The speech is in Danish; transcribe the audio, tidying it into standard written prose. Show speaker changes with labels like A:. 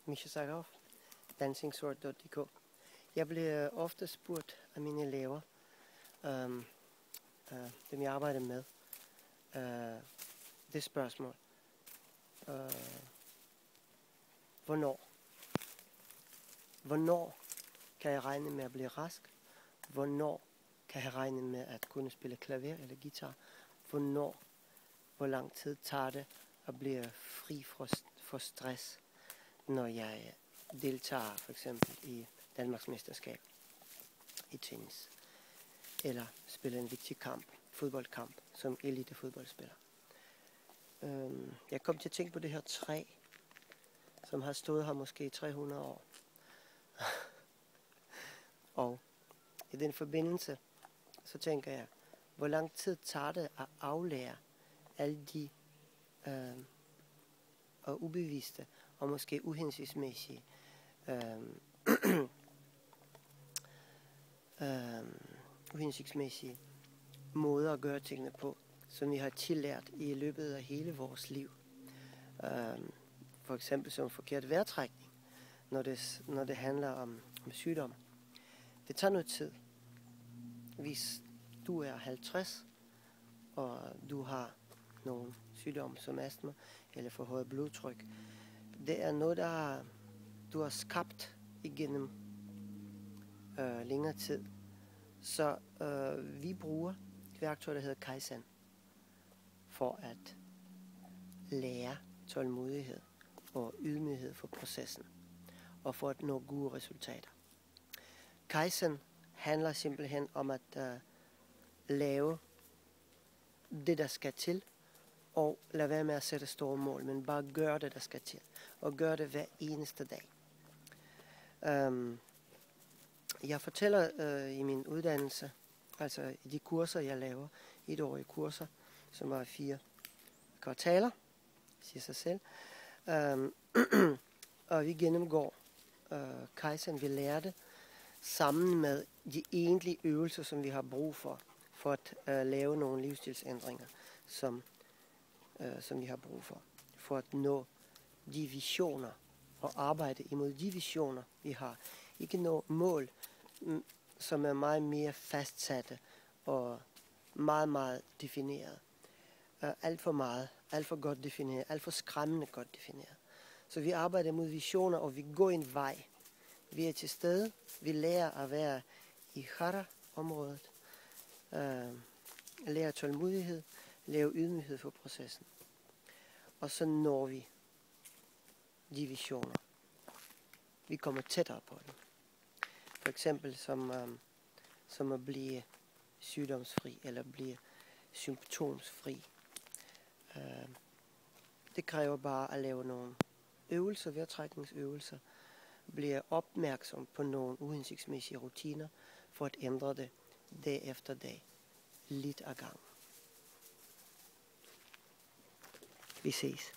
A: Misha Sakharov, dansingsword.dk. Jeg bliver ofte spurgt af mine elever, dem jeg arbejder med, det spørgsmål. Hvornår kan jeg regne med at blive rask? Hvornår kan jeg regne med at kunne spille klaver eller guitar? Hvor lang tid tager det at blive fri for stress, når jeg deltager for eksempel i Danmarks mesterskab i tennis, eller spiller en vigtig fodboldkamp, som elitefodboldspiller. Jeg kom til at tænke på det her træ, som har stået her måske 300 år. Og i den forbindelse, så tænker jeg, hvor lang tid tager det at aflære alle de og ubevidste og måske uhensigtsmæssige måder at gøre tingene på, som vi har tillært i løbet af hele vores liv. For eksempel som forkert vejrtrækning, når det handler om sygdom. Det tager noget tid. Hvis du er 50, og du har nogle sygdomme som astma eller forhøjet blodtryk, det er noget, du har skabt igennem længere tid. Så vi bruger et værktøj, der hedder Kaizen, for at lære tålmodighed og ydmyghed for processen, og for at nå gode resultater. Kaizen handler simpelthen om at lave det, der skal til, og lade være med at sætte store mål, men bare gøre det, der skal til, og gøre det hver eneste dag. Jeg fortæller i min uddannelse, altså i de kurser, jeg laver, 1-årige kurser, som var 4 kvartaler, siger sig selv, og vi gennemgår Kaizen, vi lærer det, sammen med de egentlige øvelser, som vi har brug for at lave nogle livsstilsændringer, som vi har brug for at nå de visioner og arbejde imod de visioner, vi har. Ikke nå mål, som er meget mere fastsatte og meget, meget defineret. Alt for godt defineret, alt for skræmmende godt defineret. Så vi arbejder mod visioner, og vi går en vej. Vi er til stede, vi lærer at være i Hara-området, lærer tålmodighed, lærer ydmyghed for processen. Og så når vi de visioner. Vi kommer tættere på dem. For eksempel som at blive sygdomsfri, eller blive symptomsfri. Det kræver bare at lave nogle øvelser, vejrtrækningsøvelser, bliver opmærksom på nogle uhensigtsmæssige rutiner, for at ændre det dag efter dag, lidt ad gangen. Vi ses.